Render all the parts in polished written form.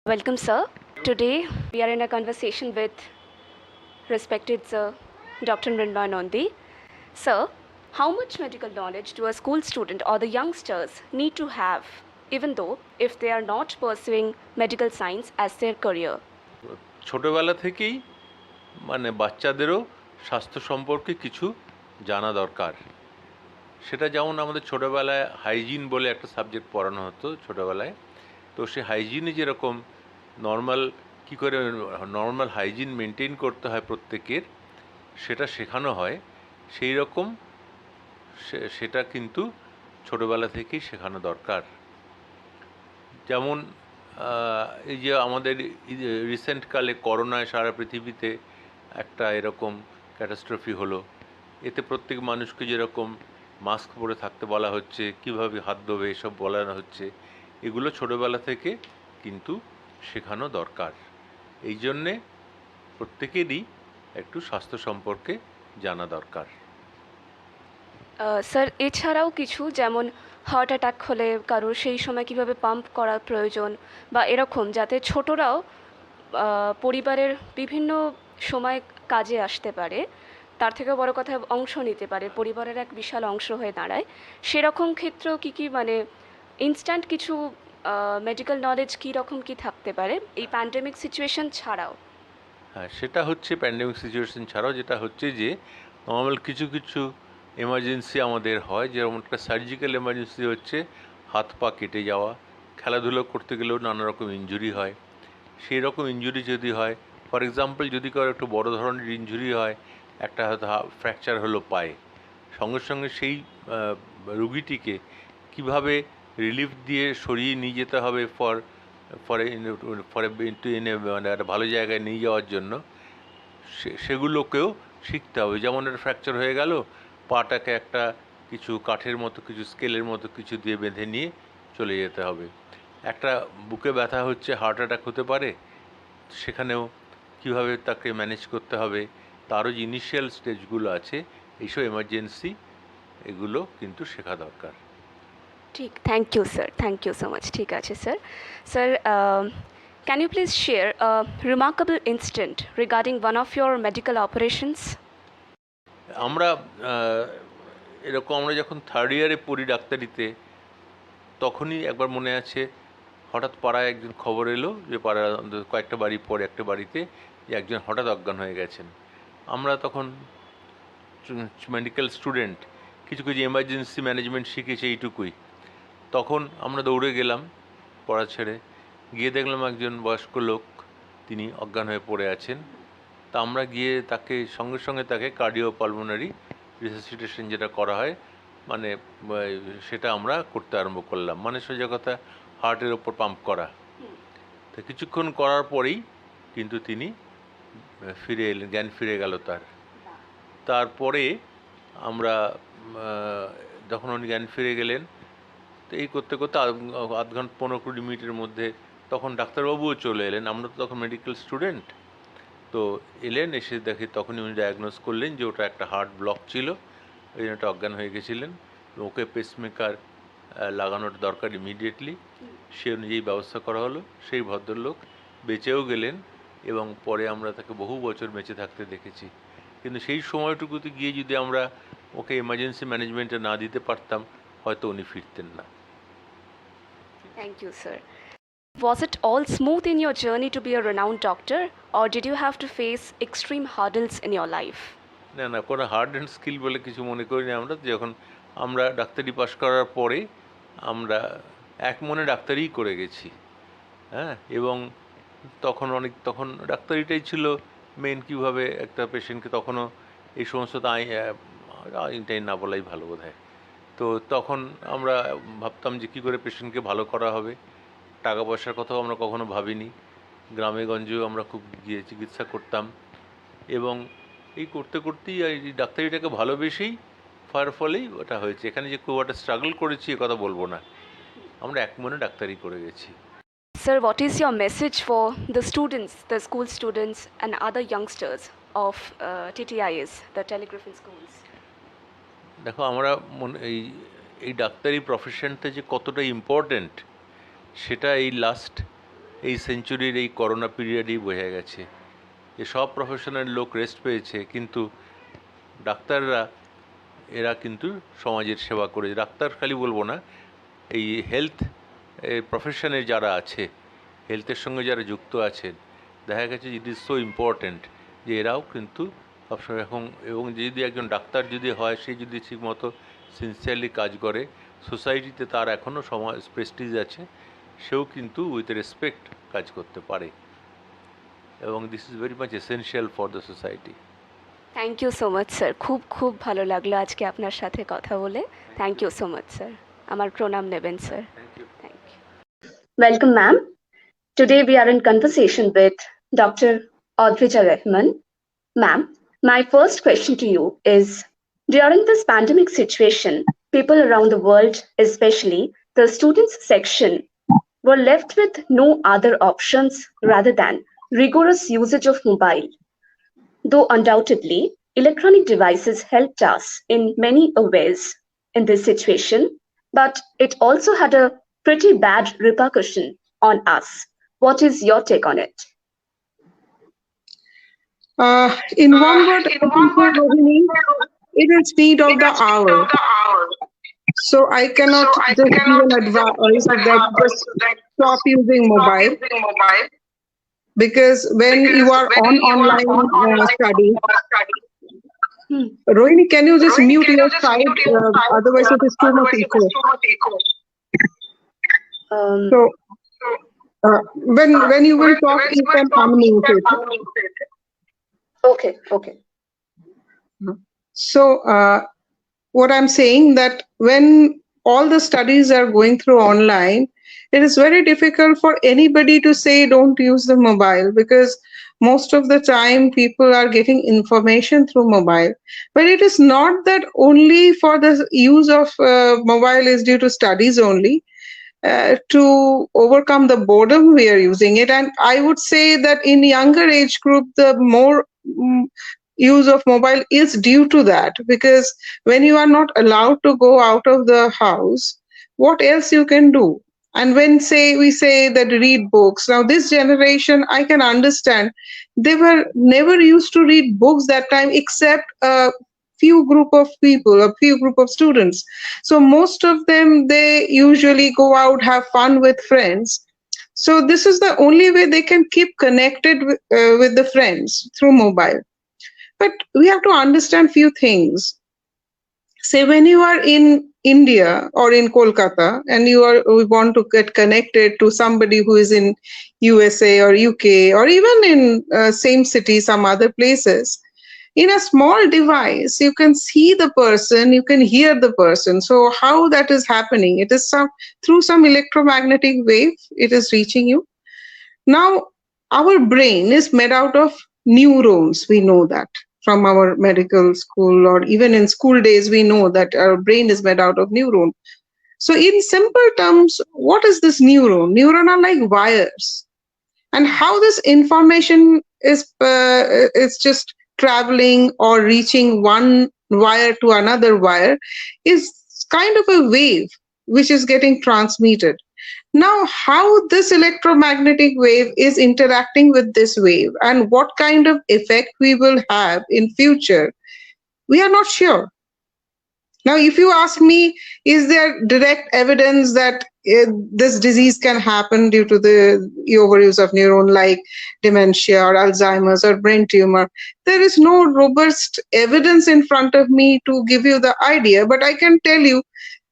Welcome, sir. Today we are in a conversation with respected Sir Dr. MRINMAY NANDI. Sir, how much medical knowledge do a school student or the youngsters need to have, even though if they are not pursuing medical science as their career? ছোটবেলা থেকেই বাচ্চাদেরও স্বাস্থ্য সম্পর্কে কিছু জানা দরকার। সেটা যেমন আমাদের ছোটোবেলায় হাইজিন বলে একটা সাবজেক্ট পড়ানো হতো ছোটোবেলায়। তো সেই হাইজিনে যেরকম কী করে নর্মাল হাইজিন মেনটেন করতে হয় প্রত্যেকের, সেটা শেখানো হয়। সেই রকম সেটা কিন্তু ছোটোবেলা থেকেই শেখানো দরকার। যেমন এই যে আমাদের রিসেন্টকালে করোনায় সারা পৃথিবীতে একটা এরকম ক্যাটাস্ট্রফি হলো। এতে প্রত্যেক মানুষকে যেরকম মাস্ক পরে থাকতে বলা হচ্ছে, কিভাবে হাত ধোবে এসব বলানো হচ্ছে, এগুলো ছোটোবেলা থেকে কিন্তু শেখানো দরকার। এই জন্যে প্রত্যেকেরই একটু স্বাস্থ্য সম্পর্কে জানা দরকার। স্যার, এছাড়াও কিছু যেমন হার্ট অ্যাটাক হলে কারোর সেই সময় কিভাবে পাম্প করা প্রয়োজন বা এরকম, যাতে ছোটরাও পরিবারের বিভিন্ন সময় কাজে আসতে পারে, তার থেকেও বড় কথা অংশ নিতে পারে, পরিবারের এক বিশাল অংশ হয়ে দাঁড়ায়, সেরকম ক্ষেত্রেও কী মানে ইনস্ট্যান্ট কিছু মেডিকেল নলেজ কী রকম কী থাকতে পারে এই প্যান্ডেমিক সিচুয়েশন ছাড়াও? হ্যাঁ, সেটা হচ্ছে প্যান্ডেমিক সিচুয়েশন ছাড়াও যেটা হচ্ছে যে নর্মাল কিছু কিছু এমার্জেন্সি আমাদের হয়, যেমন একটা সার্জিক্যাল এমার্জেন্সি হচ্ছে হাত পা কেটে যাওয়া, খেলাধুলো করতে গেলেও নানা রকম ইনজুরি হয়। সেই রকম ইনজুরি যদি হয়, ফর এক্সাম্পল যদি কারো একটু বড় ধরনের ইনজুরি হয়, একটা হয়তো ফ্র্যাকচার হলো পায়ে, সঙ্গে সঙ্গে সেই রুগীটিকে কিভাবে রিলিফ দিয়ে সরিয়ে নিয়ে যেতে হবে ফরে মানে একটা ভালো জায়গায় নিয়ে যাওয়ার জন্য, সেগুলোকেও শিখতে হবে। যেমন একটা ফ্র্যাকচার হয়ে গেল, পাটাকে একটা কিছু কাঠের মতো কিছু স্কেলের মতো কিছু দিয়ে বেঁধে নিয়ে চলে যেতে হবে। একটা বুকে ব্যথা হচ্ছে, হার্ট অ্যাটাক হতে পারে, সেখানেও কিভাবে তাকে ম্যানেজ করতে হবে, তারও যে ইনিশিয়াল স্টেজগুলো আছে, এইসব এমার্জেন্সি এগুলো কিন্তু শেখা দরকার। ঠিক, thank you sir, thank you so much. ঠিক আছে sir. Sir, can you please share a remarkable incident regarding one of your medical operations? আমরা আমরা যখন থার্ড ইয়ারে পড়ি ডাক্তারিতে, তখনই একবার মনে আছে, হঠাৎ পাড়ায় একজন খবর এলো যে পাড়ার কয়েকটা বাড়ি পরে একটা বাড়িতে যে একজন হঠাৎ অজ্ঞান হয়ে গেছেন। আমরা তখন মেডিকেল স্টুডেন্ট, কিছু কিছু এমার্জেন্সি ম্যানেজমেন্ট শিখেছি এইটুকুই। তখন আমরা দৌড়ে গেলাম পড়া ছেড়ে, গিয়ে দেখলাম একজন বয়স্ক লোক, তিনি অজ্ঞান হয়ে পড়ে আছেন। তা আমরা গিয়ে তাকে সঙ্গে সঙ্গে তাকে কার্ডিও পালমোনারি রিসাসিটেশন যেটা করা হয়, মানে সেটা আমরা করতে আরম্ভ করলাম, মানে সোজা কথা হার্টের ওপর পাম্প করা। তো কিছুক্ষণ করার পরেই কিন্তু তিনি ফিরে এলেন, জ্ঞান ফিরে গেল তার। তারপরে আমরা যখন উনি জ্ঞান ফিরে গেলেন, তো এই করতে করতে আধ ঘন্টা 15-20 মিনিটের মধ্যে তখন ডাক্তারবাবুও চলে এলেন। আমরা তো তখন মেডিকেল স্টুডেন্ট, তো এলেন, এসে দেখে তখনই উনি ডায়াগনোজ করলেন যে ওটা একটা হার্ট ব্লক ছিল, ওই জন্য একটা অজ্ঞান হয়ে গেছিলেন। ওকে পেসমেকার লাগানোর দরকার ইমিডিয়েটলি, সে অনুযায়ী ব্যবস্থা করা হলো। সেই ভদ্রলোক বেঁচেও গেলেন এবং পরে আমরা তাকে বহু বছর বেঁচে থাকতে দেখেছি। কিন্তু সেই সময়টুকুতে গিয়ে যদি আমরা ওকে এমার্জেন্সি ম্যানেজমেন্টে না দিতে পারতাম, হয়তো উনি ফিরতেন না। Thank you, sir. Was it all smooth in your journey to be a renowned doctor, or did you have to face extreme hurdles in your life? না না, কোনো হার্ড অ্যান্ড স্কিল বলে কিছু মনে করিনি আমরা। যখন আমরা ডাক্তারি পাশ করার পরে আমরা এক মনে ডাক্তারিই করে গেছি। হ্যাঁ, এবং তখন ডাক্তারিটাই ছিল মেন। কীভাবে একটা পেশেন্টকে, তখনও এই সমস্ত আইনটাই না বলাই ভালো বোধ হয়। তো তখন আমরা ভাবতাম যে কী করে পেশেন্টকে ভালো করা হবে, টাকা পয়সার কথাও আমরা কখনো ভাবিনি। গ্রামে গঞ্জেও আমরা খুব গিয়ে চিকিৎসা করতাম, এবং এই করতে করতেই এই ডাক্তারিটাকে ভালোবেসেই ফলেই ওটা হয়েছে। এখানে যে খুব একটা স্ট্রাগল করেছি এ কথা বলবো না, আমরা এক মনে ডাক্তারি করে গেছি। Sir, what is your message for the students, the school students and other youngsters of TTIs, the telegraphy schools? দেখো, আমরা এই ডাক্তারি প্রফেশনটা যে কতটা ইম্পর্ট্যান্ট, সেটা এই লাস্ট এই সেঞ্চুরির এই করোনা পিরিয়ডেই বোঝা গেছে যে সব প্রফেশনের লোক রেস্ট পেয়েছে, কিন্তু ডাক্তাররা এরা কিন্তু সমাজের সেবা করে। ডাক্তার খালি বলবো না, এই হেলথ প্রফেশনের যারা আছে, হেলথের সঙ্গে যারা যুক্ত আছেন, দেখা গেছে ইট ইজ সো ইম্পর্ট্যান্ট যে এরাও কিন্তু সবসময় এবং যদি একজন ডাক্তার যদি হয়, সে যদি ঠিকমতো সিনসিয়ারলি কাজ করে, সোসাইটিতে তার এখনও সমাজ প্রেস্টিজ আছে, সেও কিন্তু উইথ রেসপেক্ট কাজ করতে পারে, এবং this is very much essential for the society. Thank you so much sir, খুব খুব ভালো লাগলো আজকে আপনার সাথে কথা বলে। Thank you so much sir, আমার প্রণাম নেবেন sir. Thank you. Thank you. Welcome ma'am. Today we are in conversation with Dr. ADRIJA RAHMAN. Ma'am, my first question to you is, during this pandemic situation, people around the world, especially the students section, were left with no other options rather than rigorous usage of mobile. Though undoubtedly, electronic devices helped us in many ways in this situation, but it also had a pretty bad repercussion on us. What is your take on it? In one word, Rohini, it is need of the hour. So I cannot just give an advice that just stop using mobile, because when you are on online study, Rohini, can you just mute your side? Otherwise, it is too much echo. So when you will talk, you can unmute it. Okay. So what I'm saying, that when all the studies are going through online, it is very difficult for anybody to say don't use the mobile, because most of the time people are getting information through mobile. But it is not that only for the use of mobile is due to studies only. To overcome the boredom, we are using it. And I would say that in younger age group, the more use of mobile is due to that, because when you are not allowed to go out of the house, what else you can do? And when we say that read books, now this generation, I can understand, they were never used to read books that time, except a few group of people, a few group of students. So most of them, they usually go out, have fun with friends. So this is the only way they can keep connected with the friends, through mobile. But we have to understand few things. Say when you are in India or in Kolkata and we want to get connected to somebody who is in USA or UK, or even in same city, some other places, in a small device, you can see the person, you can hear the person. So how that is happening? It is through some electromagnetic wave, it is reaching you. Now, our brain is made out of neurons. We know that from our medical school, or even in school days, we know that our brain is made out of neuron. So in simple terms, what is this neuron? Neuron are like wires. And how this information is just traveling or reaching one wire to another wire is kind of a wave which is getting transmitted. Now, how this electromagnetic wave is interacting with this wave and what kind of effect we will have in future, we are not sure. Now, if you ask me, is there direct evidence that this disease can happen due to the overuse of neuron, like dementia or Alzheimer's or brain tumor? There is no robust evidence in front of me to give you the idea, but I can tell you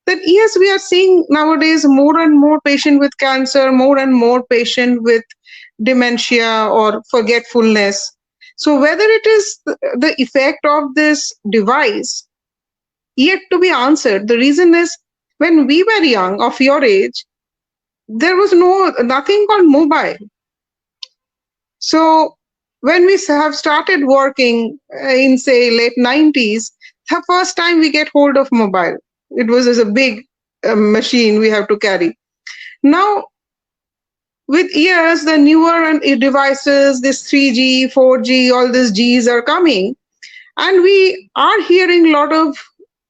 that yes, we are seeing nowadays more and more patient with cancer, more and more patient with dementia or forgetfulness. So whether it is the effect of this device, yet to be answered. The reason is, when we were young, of your age, there was nothing called mobile. So when we have started working in, say, late 90s, the first time we get hold of mobile, it was as a big machine we have to carry. Now, with years, the newer devices, this 3G, 4G, all these Gs are coming, and we are hearing a lot of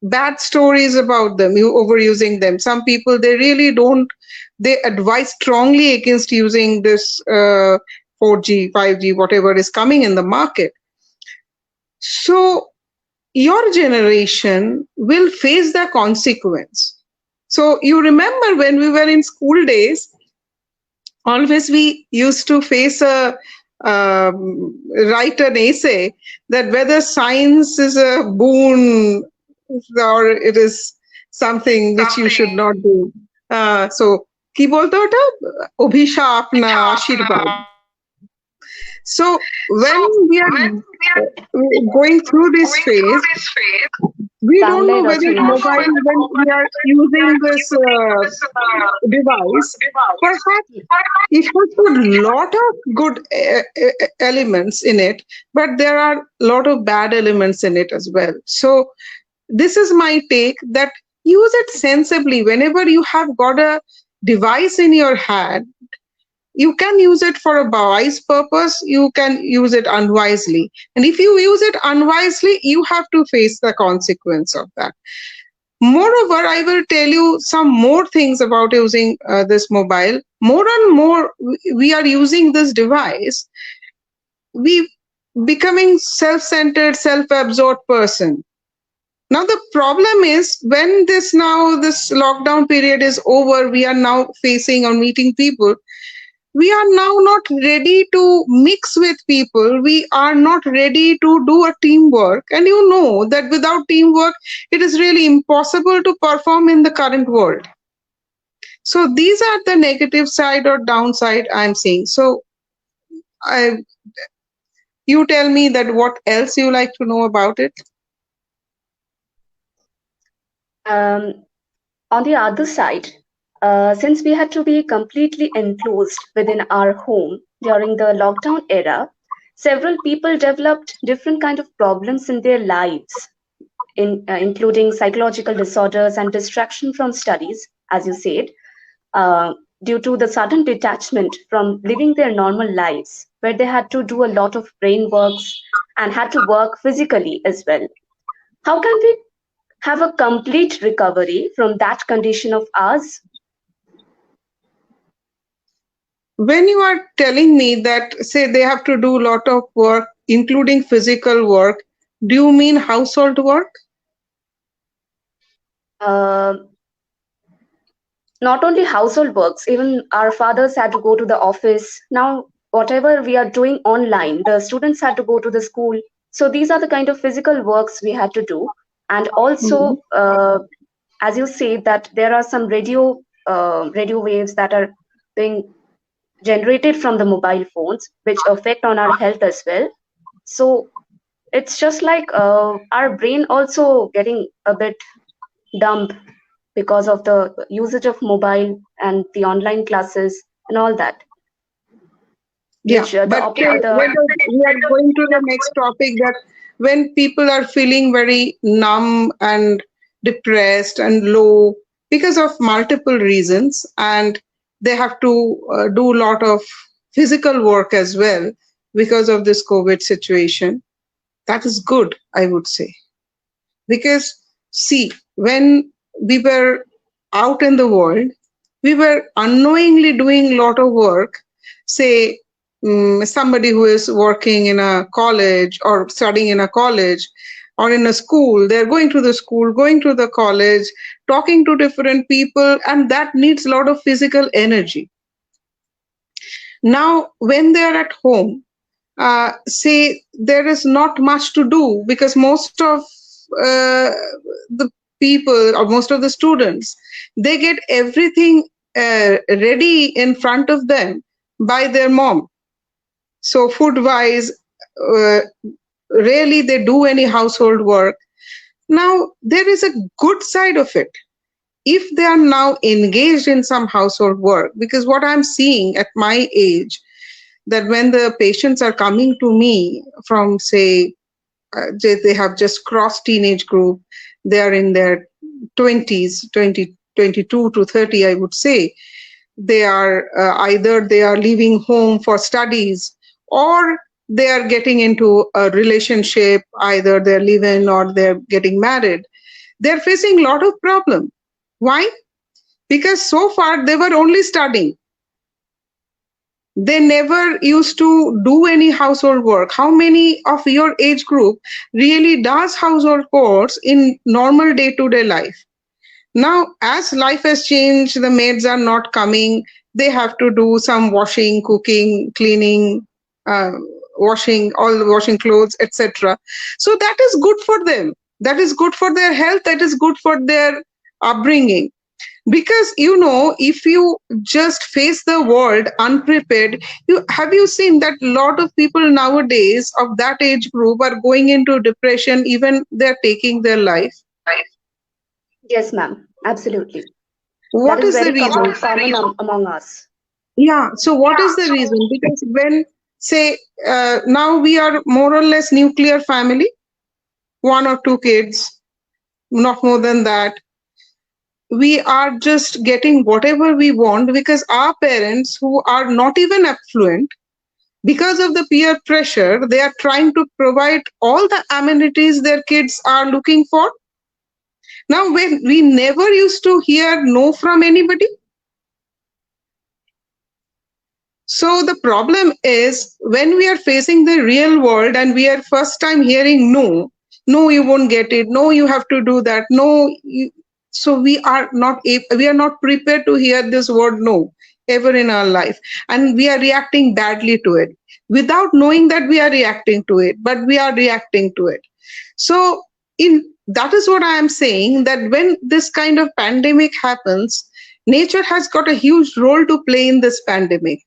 bad stories about them, overusing them. Some people, they really don't they advise strongly against using this 4G, 5G, whatever is coming in the market. So your generation will face the consequence. So you remember when we were in school days, always we used to face write an essay that whether science is a boon or it is something which you should not do. So কি বলতো ওটা অভিশাপ না আশীর্বাদ. So when we are going through this phase, we don't know whether mobile, when we are using this device, perhaps it has got a lot of good elements in it, but there are a lot of bad elements in it as well. So this is my take, that use it sensibly. Whenever you have got a device in your hand, you can use it for a wise purpose, you can use it unwisely. And if you use it unwisely, you have to face the consequence of that. Moreover, I will tell you some more things about using this mobile. More and more we are using this device, we becoming self-centered, self-absorbed person. Now the problem is, when this lockdown period is over, we are now facing or meeting people, we are now not ready to mix with people. We are not ready to do a teamwork. And you know that without teamwork, it is really impossible to perform in the current world. So these are the negative side or downside I'm seeing. So you tell me that what else you like to know about it. On the other side, since we had to be completely enclosed within our home during the lockdown era, several people developed different kind of problems in their lives, including psychological disorders and distraction from studies, as you said, due to the sudden detachment from living their normal lives, where they had to do a lot of brain works and had to work physically as well. How can we have a complete recovery from that condition of ours? When you are telling me that, say, they have to do a lot of work, including physical work, do you mean household work? Not only household works, even our fathers had to go to the office. Now, whatever we are doing online, the students had to go to the school. So these are the kind of physical works we had to do. And also, as you say, that there are some radio waves that are being generated from the mobile phones, which affect on our health as well. So it's just like our brain also getting a bit dumb because of the usage of mobile and the online classes and all that. Yeah, but we are going to the next topic, that when people are feeling very numb and depressed and low because of multiple reasons, and they have to do a lot of physical work as well because of this COVID situation, that is good, I would say. Because see, when we were out in the world, we were unknowingly doing a lot of work. Say, somebody who is working in a college or studying in a college or in a school, they're going to the school, going to the college, talking to different people, and that needs a lot of physical energy. Now, when they're at home, say there is not much to do, because most of the people or most of the students, they get everything ready in front of them by their mom. So food wise, rarely they do any household work. Now there is a good side of it if they are now engaged in some household work, because what I'm seeing at my age, that when the patients are coming to me from, say, they have just crossed teenage group, they are in their 20s, 22 to 30, I would say. They are either they are leaving home for studies, or they are getting into a relationship, either they're living or they're getting married. They're facing a lot of problem. Why? because so far they were only studying. They never used to do any household work. How many of your age group really does household chores in normal day-to-day life? Now, as life has changed, the maids are not coming. They have to do some washing, cooking, cleaning, washing clothes, etc. So that is good for them. That is good for their health. That is good for their upbringing. Because if you just face the world unprepared, have you seen that a lot of people nowadays of that age group are going into depression, even they're taking their life? Yes, ma'am. Absolutely. That What is is the very reason? common among us. Yeah, so what is the reason? Because when, say, now we are more or less nuclear family, 1 or 2 kids, not more than that. We are just getting whatever we want because our parents, who are not even affluent, because of the peer pressure, they are trying to provide all the amenities their kids are looking for. Now, when we never used to hear no from anybody. So the problem is when we are facing the real world and we are first time hearing no, no, you won't get it. No, you have to do that. No, so we are not prepared to hear this word no ever in our life, and we are reacting badly to it without knowing that we are reacting to it, but we are reacting to it. So that is what I am saying, that when this kind of pandemic happens, nature has got a huge role to play in this pandemic.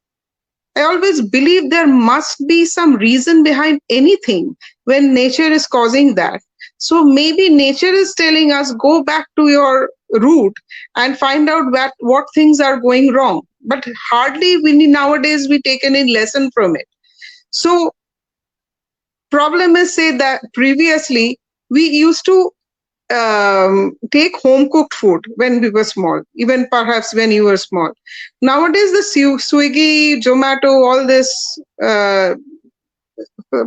I always believe there must be some reason behind anything when nature is causing that. So maybe nature is telling us, go back to your root and find out what things are going wrong. But hardly nowadays we take any lesson from it. So problem is, say that previously we used to take home cooked food when we were small, even perhaps when you were small. Nowadays, the Swiggy, Zomato, all this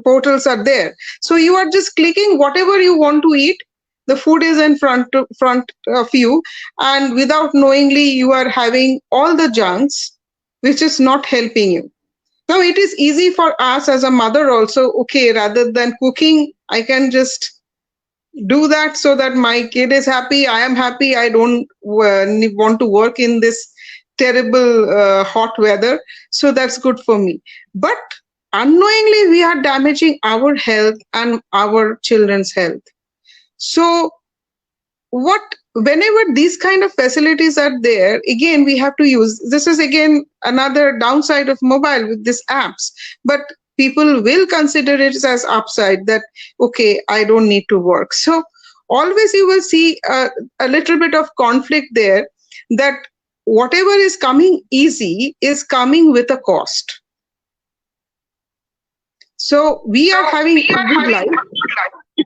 portals are there. So you are just clicking whatever you want to eat. The food is in front of you, and without knowingly, you are having all the junks, which is not helping you. Now, it is easy for us as a mother also, okay, rather than cooking, I can just do that so that my kid is happy, I am happy, I don't want to work in this terrible hot weather, so that's good for me. But unknowingly we are damaging our health and our children's health. So whenever these kind of facilities are there, again we have to use, this is again another downside of mobile with these apps, but people will consider it as upside, that okay, I don't need to work. So always you will see a little bit of conflict there, that whatever is coming easy is coming with a cost. So we are having a good life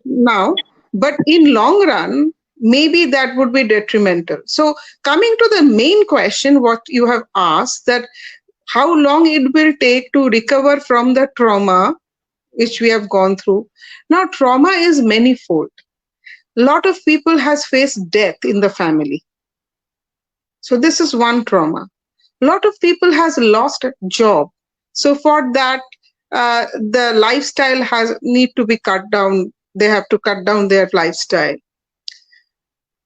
now, but in long run maybe that would be detrimental. So coming to the main question, what you have asked, that how long it will take to recover from the trauma which we have gone through. Now, trauma is manifold. A lot of people has faced death in the family. So this is one trauma. A lot of people has lost a job. So for that, the lifestyle need to be cut down. They have to cut down their lifestyle.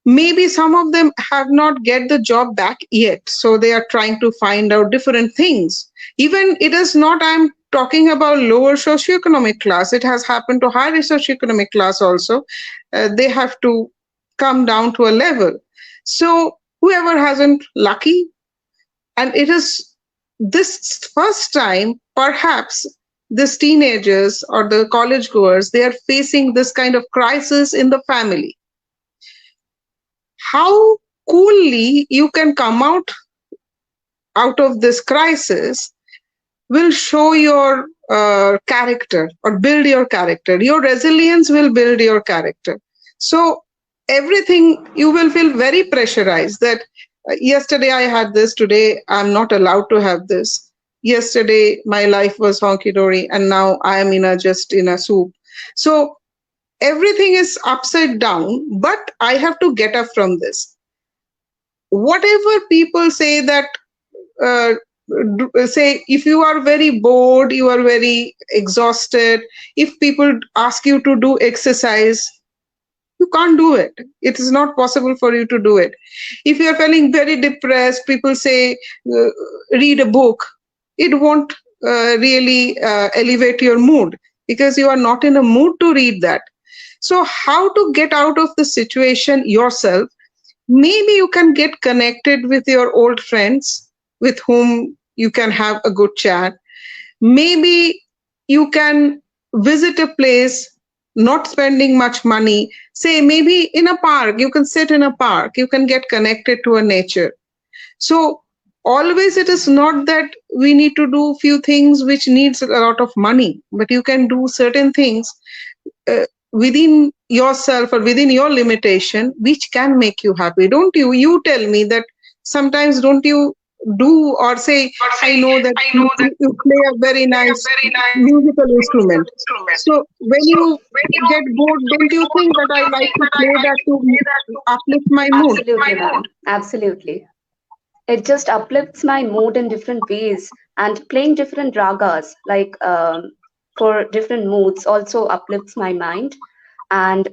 Maybe some of them have not get the job back yet, so they are trying to find out different things. Even it is not, I'm talking about lower socioeconomic class, it has happened to higher socioeconomic class also. They have to come down to a level. So whoever hasn't lucky, and it is this first time, perhaps these teenagers or the college goers, they are facing this kind of crisis in the family. How coolly you can come out of this crisis will show your character or build your character. Your resilience will build your character. So everything, you will feel very pressurized that yesterday I had this, today I'm not allowed to have this. Yesterday my life was honky-dory and now I am just in a soup. So everything is upside down, but I have to get up from this. whatever people say that, say if you are very bored, you are very exhausted, if people ask you to do exercise, you can't do it. It is not possible for you to do it. If you are feeling very depressed, people say read a book. It won't really elevate your mood because you are not in a mood to read that. So how to get out of the situation yourself? Maybe you can get connected with your old friends with whom you can have a good chat. Maybe you can visit a place, not spending much money. Say maybe in a park, you can sit in a park, you can get connected to a nature. So always it is not that we need to do few things which needs a lot of money, but you can do certain things within yourself or within your limitation which can make you happy. Don't you tell me that sometimes don't you do or say, I know that you play a very nice musical instrument. So when you get bored, don't you think that I like to play that to uplift my mood? Absolutely, ma'am. Absolutely. It just uplifts my mood in different ways, and playing different ragas, like for different moods, also uplifts my mind. And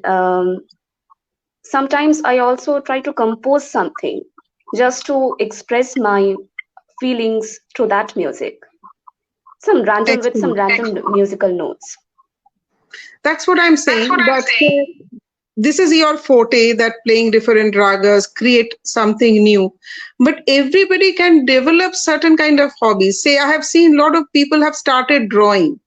sometimes I also try to compose something just to express my feelings through that music. Some Excellent. random musical notes. That's what I'm saying. That this is your forte, that playing different ragas create something new, but everybody can develop certain kind of hobbies. Say I have seen a lot of people have started drawing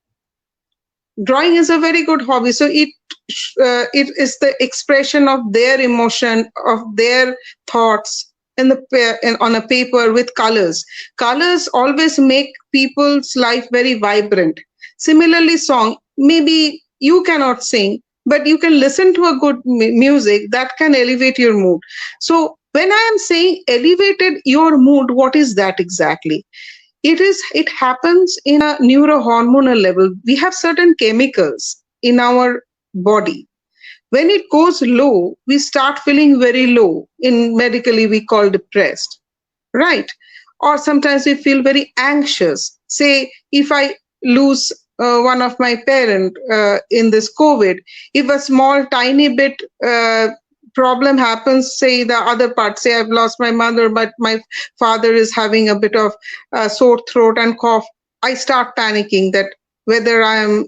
is a very good hobby. So it is the expression of their emotion, of their thoughts on a paper with colors always make people's life very vibrant. Similarly, song, maybe you cannot sing, but you can listen to a good music that can elevate your mood. So when I am saying elevated your mood, what is that exactly? It happens in a neurohormonal level. We have certain chemicals in our body. When it goes low, we start feeling very low. In medically, we call depressed, right? Or sometimes we feel very anxious. Say, if I lose one of my parent in this COVID, if a small tiny bit problem happens, say the other part, say I've lost my mother, but my father is having a bit of sore throat and cough, I start panicking that whether I am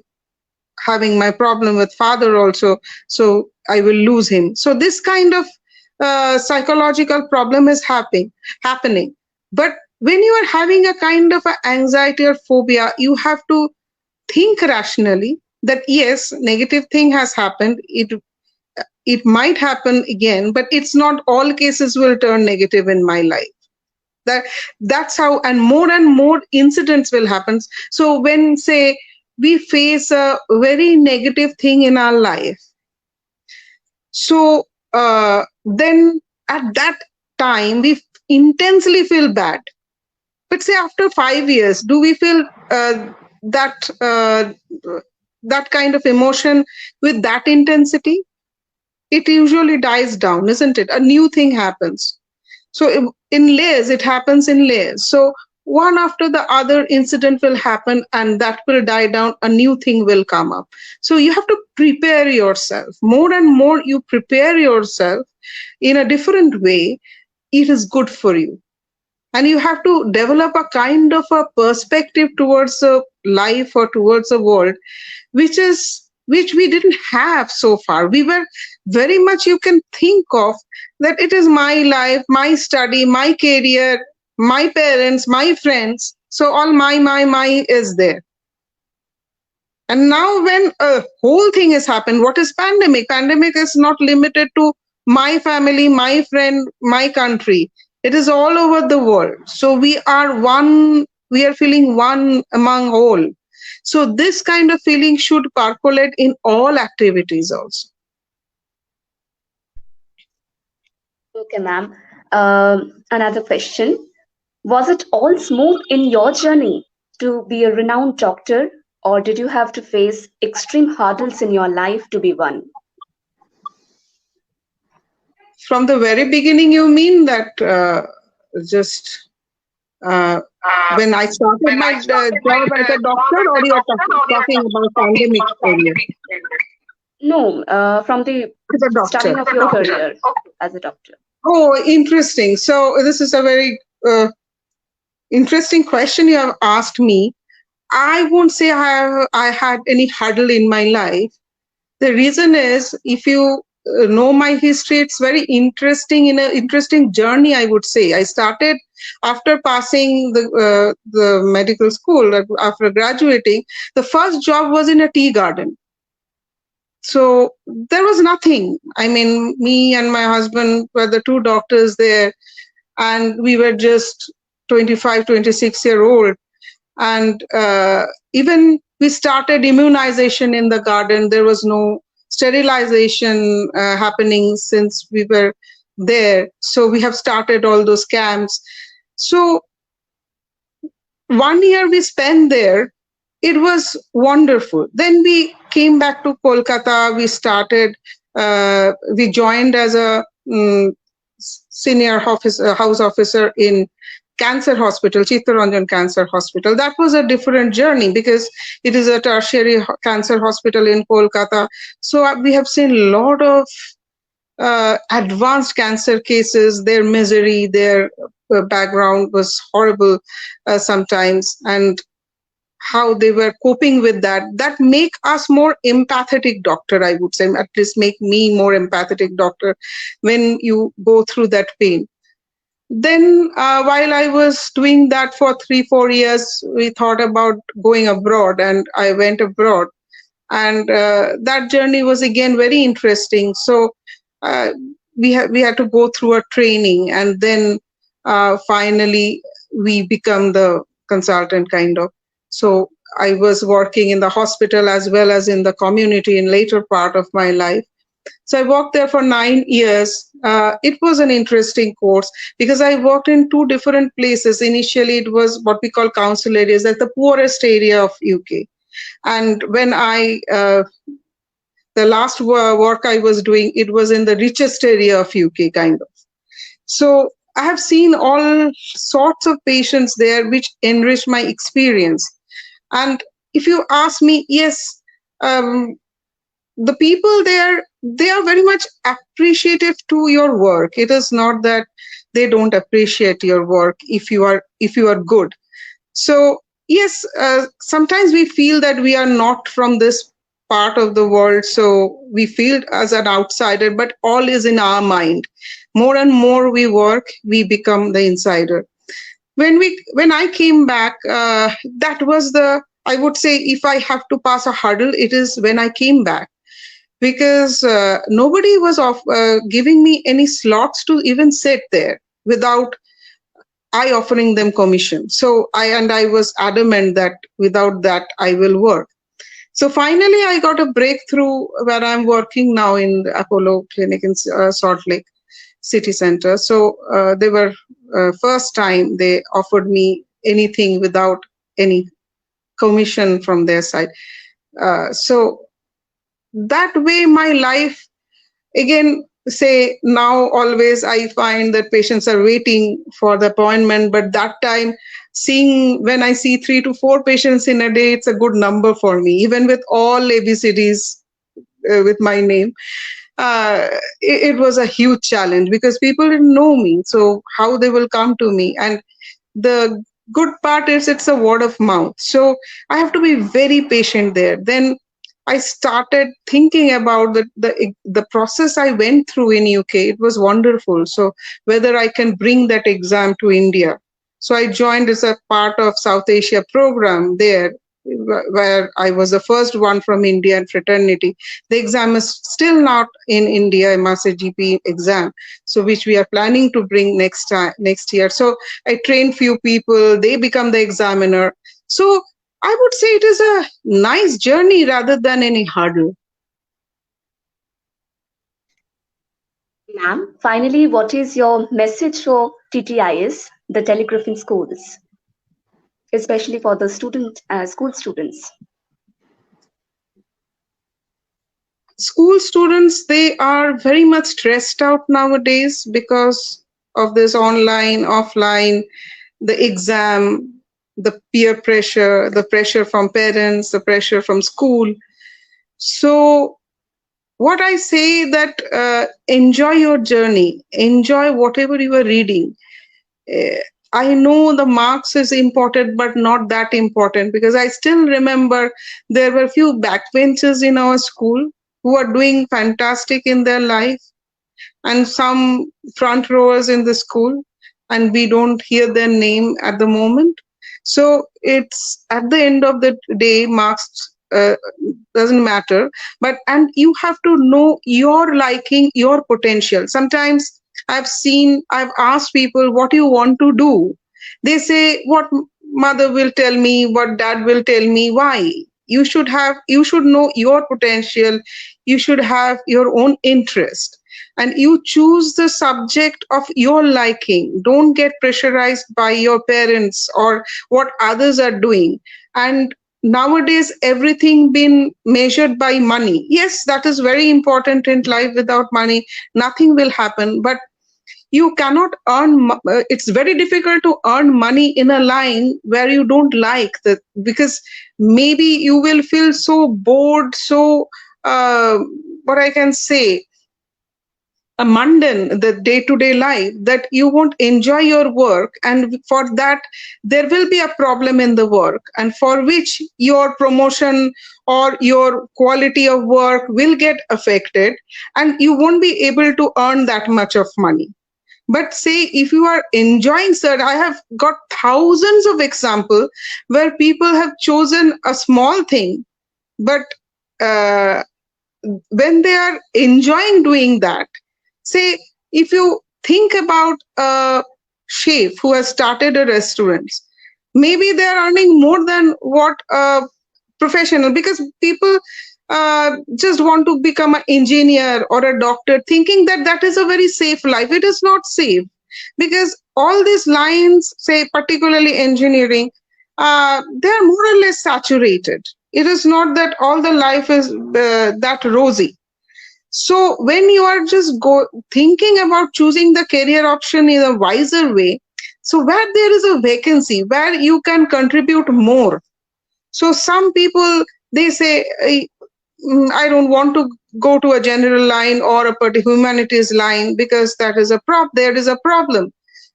having my problem with father also, so I will lose him. So this kind of psychological problem is happening. But when you are having a kind of anxiety or phobia, you have to think rationally that yes, negative thing has happened. It might happen again, but it's not all cases will turn negative in my life. That's how, and more incidents will happen. So when say we face a very negative thing in our life, so then at that time we intensely feel bad. But say after 5 years, do we feel that that kind of emotion with that intensity? It usually dies down, isn't it? A new thing happens. So in layers, it happens in layers. So one after the other incident will happen and that will die down, a new thing will come up. So you have to prepare yourself. More and more you prepare yourself in a different way, it is good for you. And you have to develop a kind of a perspective towards a life or towards a world, which we didn't have so far. We were very much, you can think of that it is my life, my study, my career, my parents, my friends. So all my is there. And now when a whole thing has happened, what is pandemic? Pandemic is not limited to my family, my friend, my country. It is all over the world. So we are one, we are feeling one among all. So this kind of feeling should percolate in all activities also. Okay, ma'am. Another question. Was it all smooth in your journey to be a renowned doctor, or did you have to face extreme hurdles in your life to be one? From the very beginning, you mean that just when I started my job as a doctor, or you're talking about pandemic period No, from the as a doctor? starting of your career as a doctor. Oh, interesting. So this is a very interesting question you have asked me. I won't say I had any hurdle in my life. The reason is, if you know my history, it's very interesting, in an interesting journey, I would say. I started after passing the medical school, after graduating. The first job was in a tea garden. So there was nothing. I mean, me and my husband were the two doctors there, and we were just 25, 26-year-old. And even we started immunization in the garden. There was no sterilization happening since we were there. So we have started all those camps. So 1 year we spent there. It was wonderful. Then we came back to Kolkata. We started, we joined as a senior house officer in cancer hospital, Chittaranjan Cancer Hospital. That was a different journey because it is a tertiary cancer hospital in Kolkata. So we have seen a lot of advanced cancer cases. Their misery, their background was horrible sometimes, and how they were coping with that make us more empathetic doctor, I would say. At least make me more empathetic doctor when you go through that pain. Then while I was doing that for 3-4 years, we thought about going abroad, and I went abroad. And that journey was again very interesting. So we had to go through a training, and then finally we become the consultant kind of. So I was working in the hospital as well as in the community in later part of my life. So I worked there for 9 years. It was an interesting course because I worked in 2 different places. Initially, it was what we call council areas, like the poorest area of UK. And when the last work I was doing, it was in the richest area of UK, kind of. So I have seen all sorts of patients there, which enriched my experience. And if you ask me, yes, the people there, they are very much appreciative to your work. It is not that they don't appreciate your work if you are good. So yes, sometimes we feel that we are not from this part of the world, so we feel as an outsider, but all is in our mind. More and more we work, we become the insider. When I came back, that was I would say, if I have to pass a hurdle, it is when I came back, because nobody was giving me any slots to even sit there without I offering them commission. So I was adamant that without that I will work. So finally I got a breakthrough where I'm working now in the Apollo Clinic in Salt Lake City Center. So they were first time they offered me anything without any commission from their side. So that way my life, again, say now always I find that patients are waiting for the appointment, but that time when I see 3 to 4 patients in a day, it's a good number for me, even with all ABCDs with my name. It was a huge challenge because people didn't know me, so how they will come to me. And the good part is it's a word of mouth, so I have to be very patient there. Then I started thinking about the process I went through in UK. It was wonderful. So whether I can bring that exam to India. So I joined as a part of South Asia program there, where I was the first one from India and fraternity. The exam is still not in India, MRCGP exam, so which we are planning to bring next year. So I train few people, they become the examiner. So I would say it is a nice journey rather than any hurdle. Ma'am, finally, what is your message for TTIs, the telegraphing schools, especially for the school students? school students, they are very much stressed out nowadays because of this online, offline, the exam, the peer pressure, the pressure from parents, the pressure from school. So what I say that enjoy your journey, enjoy whatever you are reading. Uh, I know the marks is important, but not that important, because I still remember there were few backbenchers in our school who are doing fantastic in their life, and some front rowers in the school, and we don't hear their name at the moment. So it's at the end of the day, marks doesn't matter, but and you have to know your liking, your potential. Sometimes I've asked people, what do you want to do? They say, what mother will tell me, what dad will tell me. Why? You should know your potential. You should have your own interest, and you choose the subject of your liking. Don't get pressurized by your parents or what others are doing. And nowadays everything been measured by money. Yes, that is very important in life. Without money nothing will happen, but you cannot it's very difficult to earn money in a line where you don't like that, because maybe you will feel so bored, so what I can say, a mundane, the day-to-day life, that you won't enjoy your work, and for that there will be a problem in the work, and for which your promotion or your quality of work will get affected, and you won't be able to earn that much of money. But say if you are enjoying, sir, I have got thousands of examples where people have chosen a small thing, but uh, when they are enjoying doing that, say if you think about a chef who has started a restaurant, maybe they are earning more than what a professional, because people just want to become an engineer or a doctor thinking that that is a very safe life. It is not safe, because all these lines, say particularly engineering, they are more or less saturated. It is not that all the life is that rosy. So when you are just thinking about choosing the career option in a wiser way, so where there is a vacancy, where you can contribute more. So some people, they say, I don't want to go to a general line or a particular humanities line because there is a problem.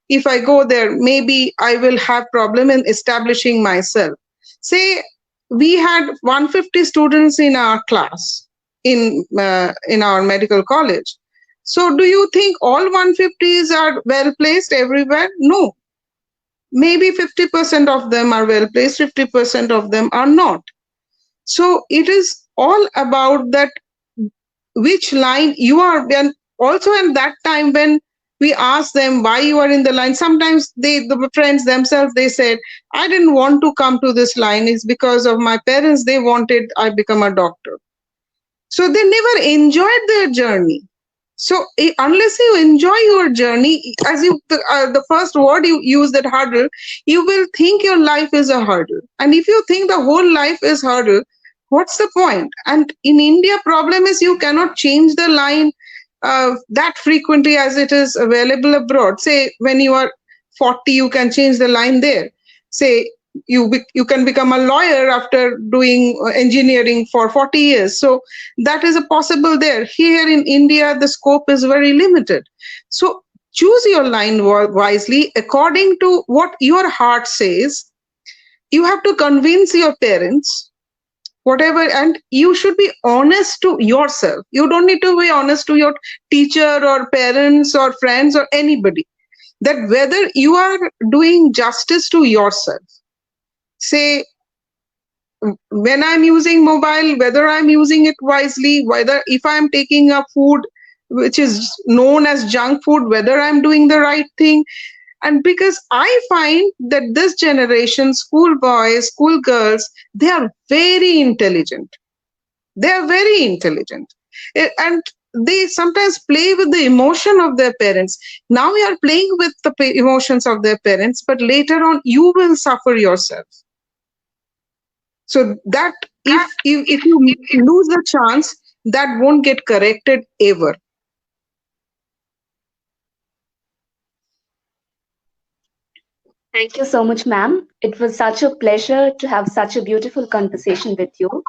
If I go there, maybe I will have problem in establishing myself. Say we had 150 students in our class in our medical college. So do you think all 150s are well placed everywhere? No. Maybe 50% of them are well placed, 50% of them are not. So it is all about that which line you are. And also in that time when we ask them why you are in the line, sometimes the friends themselves, they said, I didn't want to come to this line, it's because of my parents, they wanted I become a doctor. So they never enjoyed their journey. So unless you enjoy your journey, as you the first word you use, that hurdle, you will think your life is a hurdle. And if you think the whole life is hurdle, what's the point? And in India, problem is you cannot change the line that frequently as it is available abroad. Say when you are 40, you can change the line there. Say you can become a lawyer after doing engineering for 40 years. So that is a possible there. Here in India, the scope is very limited. So choose your line wisely according to what your heart says. You have to convince your parents, whatever, and you should be honest to yourself. You don't need to be honest to your teacher or parents or friends or anybody, that whether you are doing justice to yourself. Say when I'm using mobile, whether I'm using it wisely, whether if I'm taking a food which is known as junk food, whether I'm doing the right thing. And because I find that this generation, school boys, school girls, they are very intelligent. They are very intelligent. And they sometimes play with the emotion of their parents. Now we are playing with the emotions of their parents, but later on you will suffer yourself. So that if you lose the chance, that won't get corrected ever. Thank you so much, ma'am. It was such a pleasure to have such a beautiful conversation with you.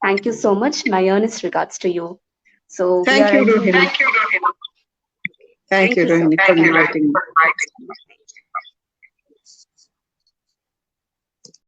Thank you so much. My earnest regards to you. So we Thank are you, ending. Rohini. Thank Thank you, you so Rohini, much. for inviting me.